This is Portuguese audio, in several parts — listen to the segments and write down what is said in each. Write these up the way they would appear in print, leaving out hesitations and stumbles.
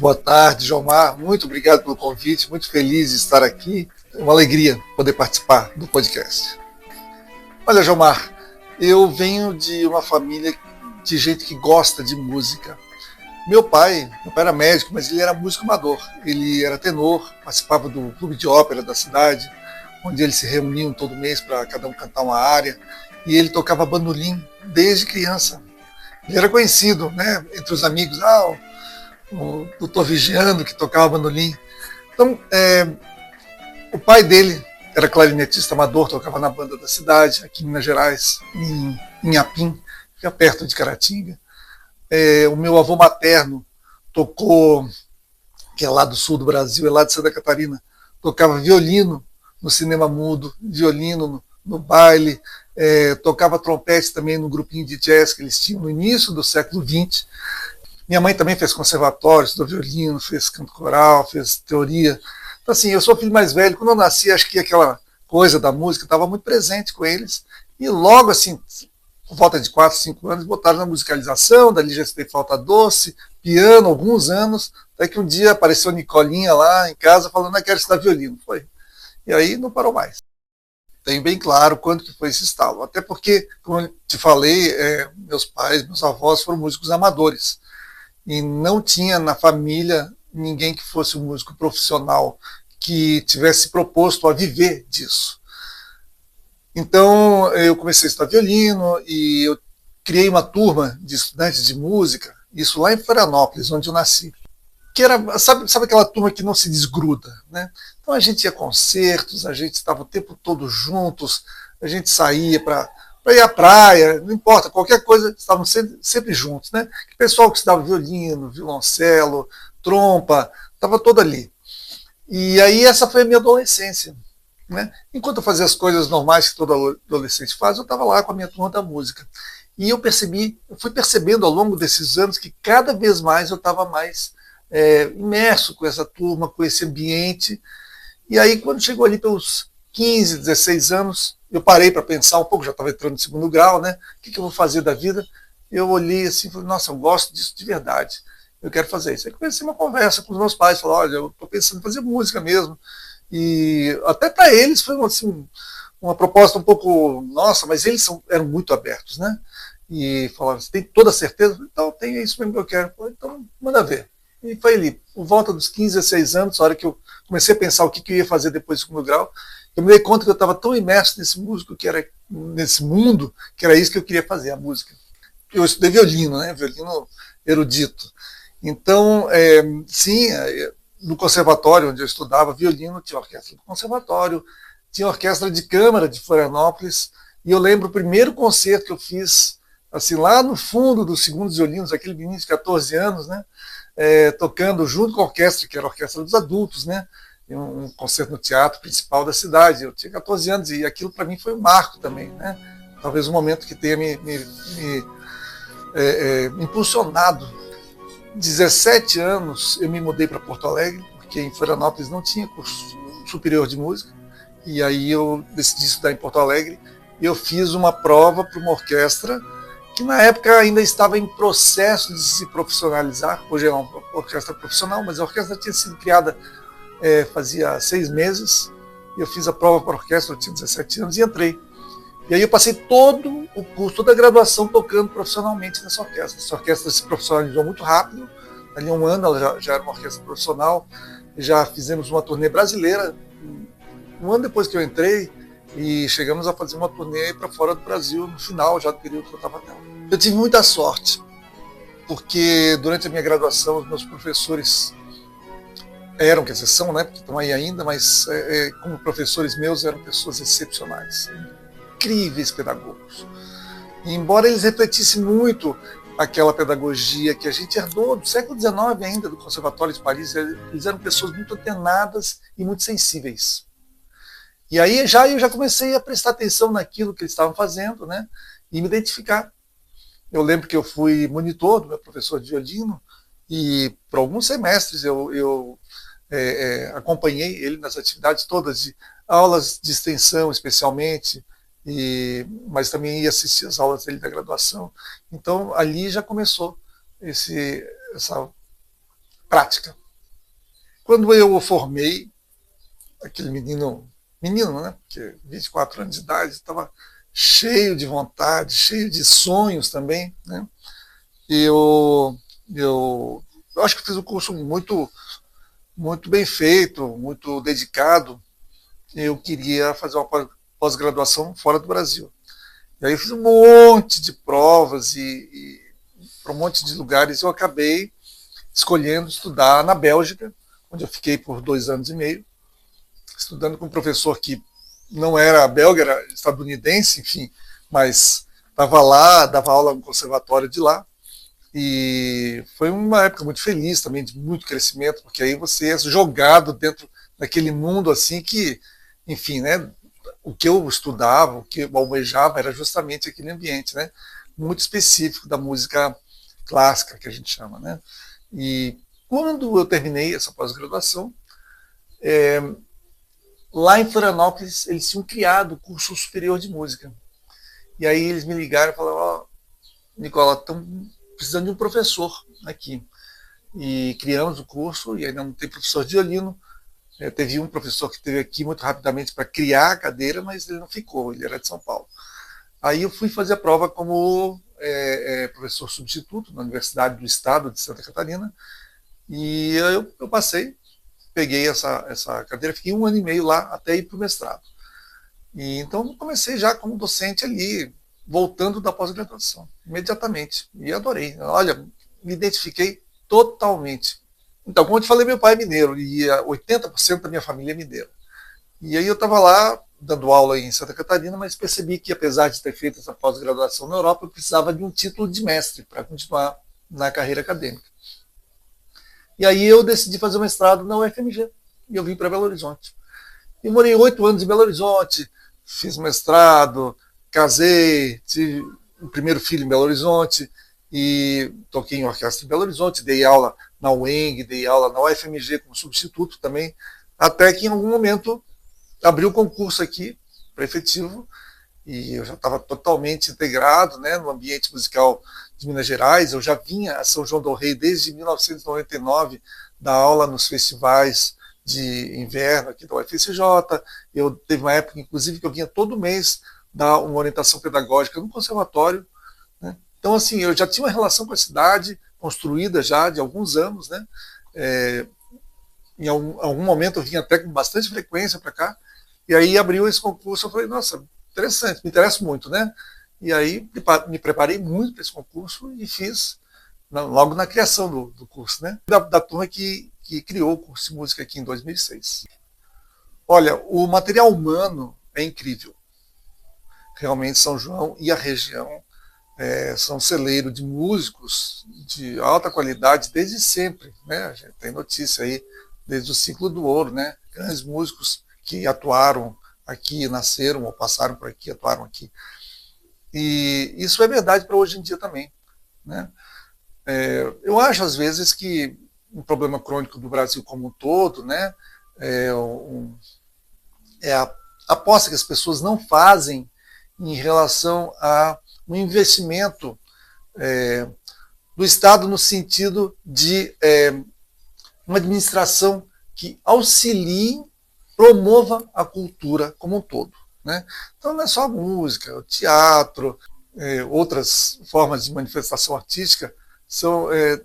Muito boa tarde, Jomar. Muito obrigado pelo convite. Muito feliz de estar aqui. É uma alegria poder participar do podcast. Olha, Jomar, eu venho de uma família de gente que gosta de música. Meu pai era médico, mas ele era músico amador. Ele era tenor, participava do clube de ópera da cidade, onde eles se reuniam todo mês para cada um cantar uma área. E ele tocava bandolim desde criança. Ele era conhecido, né, entre os amigos. O doutor Vigiano, que tocava bandolim. Então, o pai dele era clarinetista amador, tocava na banda da cidade, aqui em Minas Gerais, em Inhapim, fica perto de Caratinga. O meu avô materno tocou, que é lá do sul do Brasil, é lá de Santa Catarina, tocava violino no cinema mudo, violino no baile, tocava trompete também no grupinho de jazz que eles tinham no início do século XX. Minha mãe também fez conservatório, estudou violino, fez canto coral, fez teoria. Então, assim, eu sou o filho mais velho. Quando eu nasci, acho que aquela coisa da música estava muito presente com eles. E logo, assim, por volta de 4, 5 anos, botaram na musicalização, dali já estudei flauta doce, piano, alguns anos, até que um dia apareceu a Nicolinha lá em casa falando que quero estudar violino. Foi. E aí não parou mais. Tenho bem claro quando que foi esse estalo. Até porque, como eu te falei, meus pais, meus avós foram músicos amadores. E não tinha na família ninguém que fosse um músico profissional que tivesse proposto a viver disso. Então eu comecei a estudar violino e eu criei uma turma de estudantes de música, isso lá em Florianópolis, onde eu nasci. Que era, sabe aquela turma que não se desgruda, né? Então a gente ia a concertos, a gente estava o tempo todo juntos, a gente saía para ir à praia, não importa, qualquer coisa, estavam sempre juntos, né? O pessoal que estudava violino, violoncelo, trompa, estava todo ali. E aí essa foi a minha adolescência, né? Enquanto eu fazia as coisas normais que todo adolescente faz, eu estava lá com a minha turma da música. E eu fui percebendo ao longo desses anos que cada vez mais eu estava mais imerso com essa turma, com esse ambiente. E aí quando chegou ali pelos 15, 16 anos, eu parei para pensar um pouco, já estava entrando no segundo grau, né? O que eu vou fazer da vida? Eu olhei assim e falei, nossa, eu gosto disso de verdade. Eu quero fazer isso. Aí comecei uma conversa com os meus pais, falei, olha, eu estou pensando em fazer música mesmo. E até para eles foi assim, uma proposta um pouco, nossa, mas eles eram muito abertos, né? E falaram, você tem toda a certeza? Então, tem isso mesmo que eu quero. Falei, então, manda ver. E foi ali, por volta dos 15, 16 anos, a hora que eu comecei a pensar o que eu ia fazer depois do segundo grau, eu me dei conta que eu estava tão imerso nesse mundo, que era isso que eu queria fazer, a música. Eu estudei violino, né? Violino erudito. Então, sim, no conservatório onde eu estudava violino, tinha orquestra do conservatório, tinha orquestra de câmara de Florianópolis, e eu lembro o primeiro concerto que eu fiz, assim, lá no fundo dos segundos violinos, aquele menino de 14 anos, né? Tocando junto com a orquestra, que era a orquestra dos adultos, né? Um concerto no teatro principal da cidade. Eu tinha 14 anos e aquilo para mim foi um marco também, né? Talvez um momento que tenha me impulsionado. 17 anos eu me mudei para Porto Alegre, porque em Florianópolis não tinha curso superior de música, e aí eu decidi estudar em Porto Alegre e eu fiz uma prova para uma orquestra que na época ainda estava em processo de se profissionalizar. Hoje é uma orquestra profissional, mas a orquestra tinha sido criada fazia 6 meses, e eu fiz a prova para a orquestra, eu tinha 17 anos e entrei. E aí eu passei todo o curso, toda a graduação tocando profissionalmente nessa orquestra. Essa orquestra se profissionalizou muito rápido, ali 1 ano ela já era uma orquestra profissional, já fizemos uma turnê brasileira, 1 ano depois que eu entrei, e chegamos a fazer uma turnê para fora do Brasil no final já do período que eu estava nela. Eu tive muita sorte, porque durante a minha graduação os meus professores eram, quer dizer, são, né, porque estão aí ainda, mas como professores meus eram pessoas excepcionais, incríveis pedagogos. E embora eles refletissem muito aquela pedagogia que a gente herdou do século XIX ainda, do Conservatório de Paris, eles eram pessoas muito antenadas e muito sensíveis. E aí eu já comecei a prestar atenção naquilo que eles estavam fazendo, né, e me identificar. Eu lembro que eu fui monitor do meu professor de violino e por alguns semestres eu acompanhei ele nas atividades todas, de aulas de extensão especialmente, mas também ia assistir as aulas dele da graduação. Então ali já começou essa prática. Quando eu formei, aquele menino, né? Porque 24 anos de idade, estava cheio de vontade, cheio de sonhos também, né? Eu acho que fiz um curso muito bem feito, muito dedicado. Eu queria fazer uma pós-graduação fora do Brasil. E aí eu fiz um monte de provas e para um monte de lugares. Eu acabei escolhendo estudar na Bélgica, onde eu fiquei por 2 anos e meio, estudando com um professor que não era belga, era estadunidense, enfim, mas estava lá, dava aula no conservatório de lá. E foi uma época muito feliz também, de muito crescimento, porque aí você é jogado dentro daquele mundo assim que, enfim, né, o que eu estudava, o que eu almejava era justamente aquele ambiente, né, muito específico da música clássica, que a gente chama, né. E quando eu terminei essa pós-graduação, lá em Florianópolis eles tinham criado o curso superior de música. E aí eles me ligaram e falaram: ó, Nicola, estão precisando de um professor aqui. E criamos o curso, e ainda não tem professor de violino. Teve um professor que esteve aqui muito rapidamente para criar a cadeira, mas ele não ficou, ele era de São Paulo. Aí eu fui fazer a prova como professor substituto na Universidade do Estado de Santa Catarina, e eu passei, peguei essa cadeira, fiquei 1 ano e meio lá até ir para o mestrado. E então comecei já como docente ali, voltando da pós-graduação, imediatamente. E adorei. Olha, me identifiquei totalmente. Então, como eu te falei, meu pai é mineiro e 80% da minha família é mineira. E aí eu estava lá dando aula em Santa Catarina, mas percebi que, apesar de ter feito essa pós-graduação na Europa, eu precisava de um título de mestre para continuar na carreira acadêmica. E aí eu decidi fazer o mestrado na UFMG e eu vim para Belo Horizonte. E morei 8 anos em Belo Horizonte, fiz mestrado, casei, tive o primeiro filho em Belo Horizonte e toquei em orquestra em Belo Horizonte, dei aula na UENG, dei aula na UFMG como substituto também, até que em algum momento abriu o concurso aqui para efetivo e eu já estava totalmente integrado, né, no ambiente musical de Minas Gerais. Eu já vinha a São João del Rei desde 1999, dar aula nos festivais de inverno aqui da UFCJ. Eu teve uma época, inclusive, que eu vinha todo mês dar uma orientação pedagógica no conservatório, né? Então, assim, eu já tinha uma relação com a cidade construída já de alguns anos, né? Em algum momento eu vinha até com bastante frequência para cá, e aí abriu esse concurso. Eu falei: nossa, interessante, me interessa muito, né? E aí me preparei muito para esse concurso e fiz logo na criação do curso, né? Da turma que criou o curso de música aqui em 2006. Olha, o material humano é incrível. Realmente São João e a região são celeiro de músicos de alta qualidade desde sempre, né? A gente tem notícia aí desde o ciclo do ouro, né? Grandes músicos que atuaram aqui, nasceram ou passaram por aqui, atuaram aqui. E isso é verdade para hoje em dia também, né? Eu acho às vezes que um problema crônico do Brasil como um todo, né, a aposta que as pessoas não fazem em relação a um investimento do Estado no sentido de uma administração que auxilie, promova a cultura como um todo, né? Então não é só a música, o teatro, outras formas de manifestação artística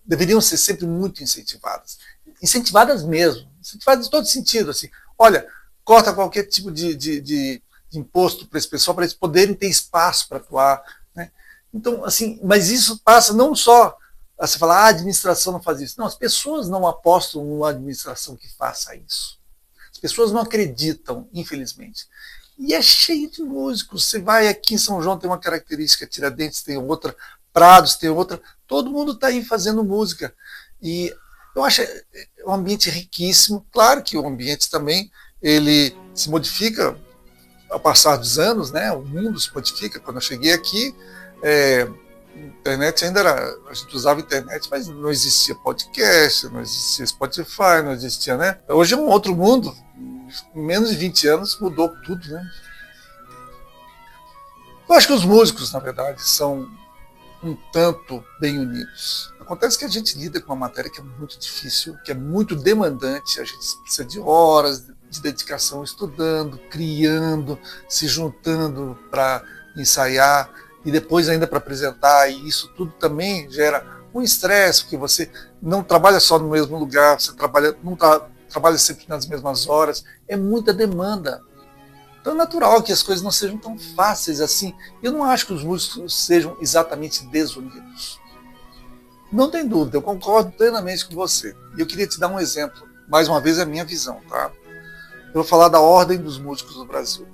deveriam ser sempre muito incentivadas. Incentivadas mesmo, incentivadas em todo sentido. Assim, olha, corta qualquer tipo de imposto para esse pessoal, para eles poderem ter espaço para atuar, né? Então, assim, mas isso passa não só a você falar: a administração não faz isso. Não, as pessoas não apostam numa administração que faça isso. As pessoas não acreditam, infelizmente. E é cheio de músicos. Você vai aqui em São João, tem uma característica, Tiradentes tem outra, Prados tem outra. Todo mundo está aí fazendo música. E eu acho um ambiente riquíssimo. Claro que o ambiente também ele se modifica ao passar dos anos, né? O mundo se modifica. Quando eu cheguei aqui, a internet ainda era... A gente usava internet, mas não existia podcast, não existia Spotify, não existia, né? Hoje é um outro mundo. Em menos de 20 anos mudou tudo, né? Eu acho que os músicos, na verdade, são um tanto bem unidos. Acontece que a gente lida com uma matéria que é muito difícil, que é muito demandante, a gente precisa de horas de dedicação estudando, criando, se juntando para ensaiar e depois ainda para apresentar, e isso tudo também gera um estresse, porque você não trabalha só no mesmo lugar, você não trabalha sempre nas mesmas horas, é muita demanda. Então é natural que as coisas não sejam tão fáceis assim. Eu não acho que os músicos sejam exatamente desunidos. Não tem dúvida, eu concordo plenamente com você. E eu queria te dar um exemplo. Mais uma vez é a minha visão, tá? Eu vou falar da Ordem dos Músicos do Brasil.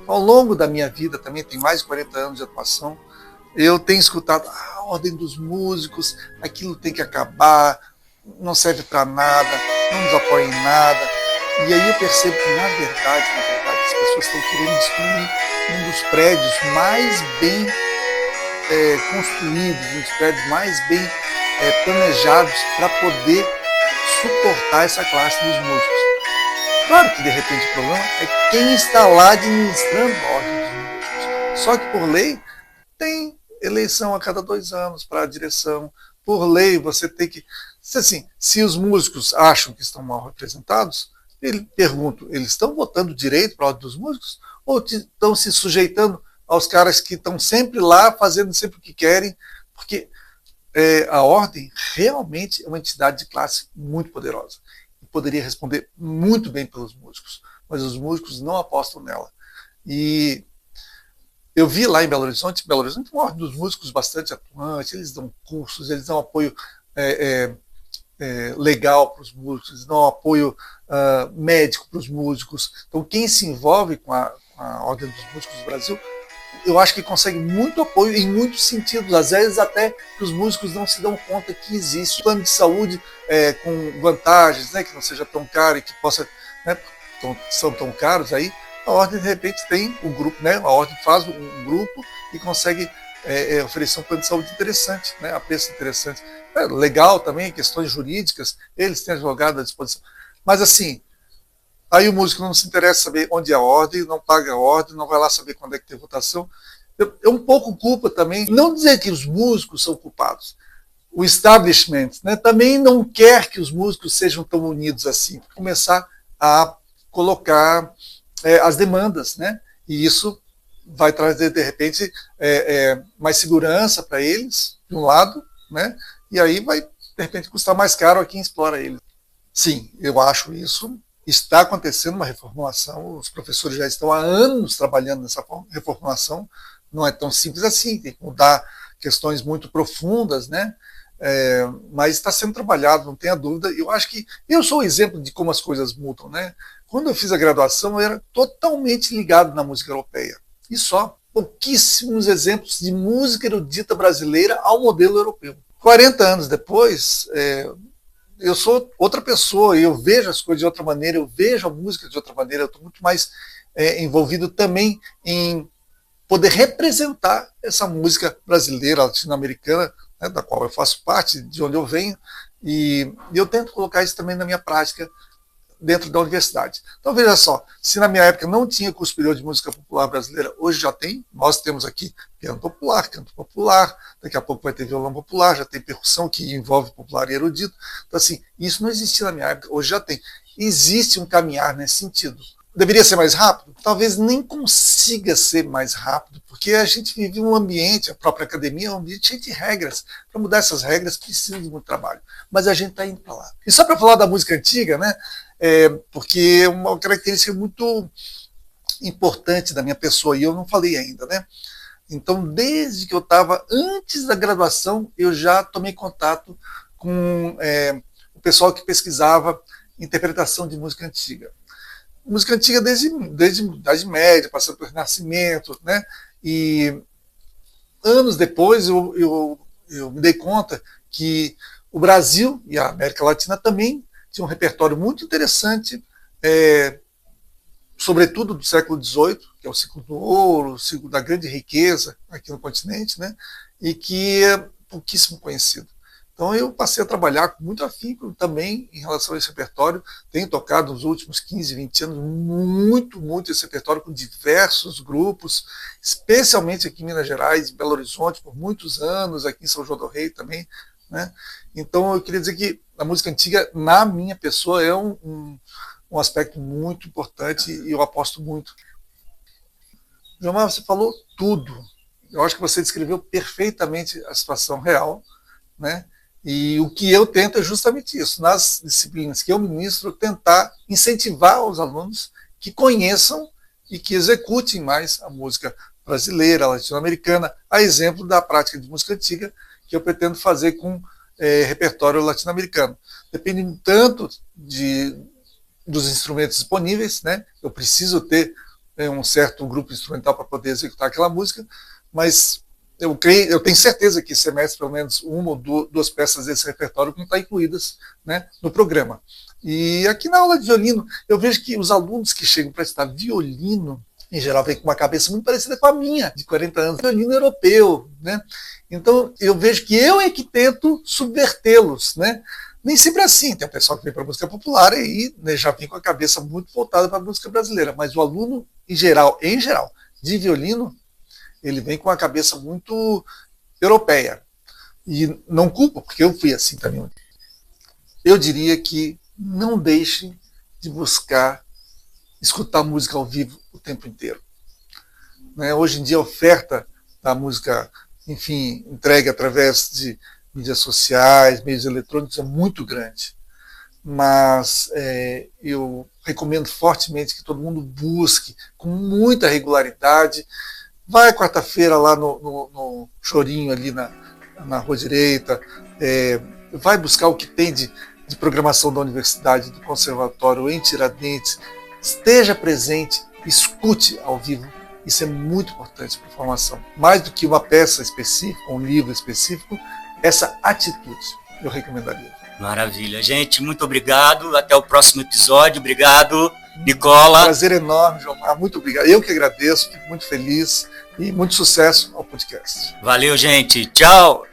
Ao longo da minha vida, também tem mais de 40 anos de atuação, eu tenho escutado a Ordem dos Músicos, aquilo tem que acabar, não serve para nada, não nos apoia em nada. E aí eu percebo que, na verdade, as pessoas estão querendo destruir um dos prédios mais bem construídos, um dos prédios mais bem planejados para poder suportar essa classe dos músicos. Claro que, de repente, o problema é quem está lá administrando a ordem dos músicos. Só que, por lei, tem eleição a cada 2 anos para a direção. Por lei, você tem que... Se os músicos acham que estão mal representados, pergunto, eles estão votando direito para a ordem dos músicos ou estão se sujeitando aos caras que estão sempre lá, fazendo sempre o que querem? Porque a ordem realmente é uma entidade de classe muito poderosa e poderia responder muito bem pelos músicos, mas os músicos não apostam nela. E eu vi lá em Belo Horizonte uma ordem dos músicos bastante atuante, eles dão cursos, eles dão apoio legal para os músicos, eles dão apoio médico para os músicos. Então quem se envolve com a Ordem dos Músicos do Brasil, eu acho que consegue muito apoio em muitos sentidos, às vezes até que os músicos não se dão conta que existe. Plano de saúde com vantagens, né, que não seja tão caro e que possa, né, são tão caros aí, a Ordem de repente tem um grupo, né, a Ordem faz um grupo e consegue oferecer um plano de saúde interessante, né, a preço interessante. Legal também, questões jurídicas, eles têm advogado à disposição. Mas assim, aí o músico não se interessa saber onde é a ordem, não paga a ordem, não vai lá saber quando é que tem votação. É um pouco culpa também, não dizer que os músicos são culpados. O establishment, né, também não quer que os músicos sejam tão unidos assim. Começar a colocar as demandas, né, e isso vai trazer, de repente, mais segurança para eles, de um lado, né, e aí vai, de repente, custar mais caro a quem explora eles. Sim, eu acho isso. Está acontecendo uma reformulação, os professores já estão há anos trabalhando nessa reformulação, não é tão simples assim, tem que mudar questões muito profundas, né? Mas está sendo trabalhado, não tenha dúvida. Eu acho que eu sou o exemplo de como as coisas mudam, né? Quando eu fiz a graduação, eu era totalmente ligado na música europeia, e só pouquíssimos exemplos de música erudita brasileira ao modelo europeu. 40 anos depois, eu sou outra pessoa, eu vejo as coisas de outra maneira, eu vejo a música de outra maneira, eu estou muito mais envolvido também em poder representar essa música brasileira, latino-americana, né, da qual eu faço parte, de onde eu venho, e eu tento colocar isso também na minha prática dentro da universidade. Então veja só, se na minha época não tinha curso superior de música popular brasileira, hoje já tem. Nós temos aqui piano popular, canto popular, daqui a pouco vai ter violão popular, já tem percussão que envolve popular e erudito. Então assim, isso não existia na minha época, hoje já tem. Existe um caminhar nesse sentido. Deveria ser mais rápido? Talvez nem consiga ser mais rápido, porque a gente vive um ambiente, a própria academia é um ambiente cheio de regras. Para mudar essas regras precisa de muito trabalho. Mas a gente está indo para lá. E só para falar da música antiga, né? Porque é uma característica muito importante da minha pessoa, e eu não falei ainda, né? Então, desde que eu estava antes da graduação, eu já tomei contato com o pessoal que pesquisava interpretação de música antiga. Música antiga desde a Idade Média, passando pelo Renascimento, né? E anos depois eu me dei conta que o Brasil e a América Latina também tinha um repertório muito interessante, sobretudo do século XVIII, que é o ciclo do ouro, o ciclo da grande riqueza aqui no continente, né? E que é pouquíssimo conhecido. Então eu passei a trabalhar com muito afinco também em relação a esse repertório. Tenho tocado nos últimos 15, 20 anos muito esse repertório com diversos grupos, especialmente aqui em Minas Gerais, em Belo Horizonte, por muitos anos, aqui em São João do Rei também, né? Então eu queria dizer que a música antiga, na minha pessoa, é um aspecto muito importante e eu aposto muito. Gilmar, você falou tudo. Eu acho que você descreveu perfeitamente a situação real, né? E o que eu tento é justamente isso, nas disciplinas que eu ministro, tentar incentivar os alunos que conheçam e que executem mais a música brasileira, latino-americana, a exemplo da prática de música antiga que eu pretendo fazer com repertório latino-americano. Depende tanto dos instrumentos disponíveis, né? Eu preciso ter um certo grupo instrumental para poder executar aquela música, mas eu tenho certeza que esse semestre, pelo menos uma ou duas peças desse repertório vão estar incluídas, né, no programa. E aqui na aula de violino, eu vejo que os alunos que chegam para estudar violino, em geral, vêm com uma cabeça muito parecida com a minha, de 40 anos, violino europeu, né? Então, eu vejo que eu é que tento subvertê-los, né? Nem sempre é assim, tem um pessoal que vem para a música popular e aí, né, já vem com a cabeça muito voltada para a música brasileira, mas o aluno, em geral, de violino, ele vem com a cabeça muito europeia. E não culpo, porque eu fui assim também. Eu diria que não deixem de buscar escutar música ao vivo o tempo inteiro. Né? Hoje em dia a oferta da música, enfim, entregue através de mídias sociais, meios eletrônicos é muito grande. Mas eu recomendo fortemente que todo mundo busque com muita regularidade. Vai quarta-feira lá no Chorinho, ali na Rua Direita, vai buscar o que tem de programação da universidade, do conservatório em Tiradentes, esteja presente, escute ao vivo, isso é muito importante para a formação. Mais do que uma peça específica, um livro específico, essa atitude eu recomendaria. Maravilha, gente, muito obrigado, até o próximo episódio, obrigado, Nicola. Prazer enorme, Gilmar, muito obrigado, eu que agradeço, fico muito feliz e muito sucesso ao podcast. Valeu, gente, tchau!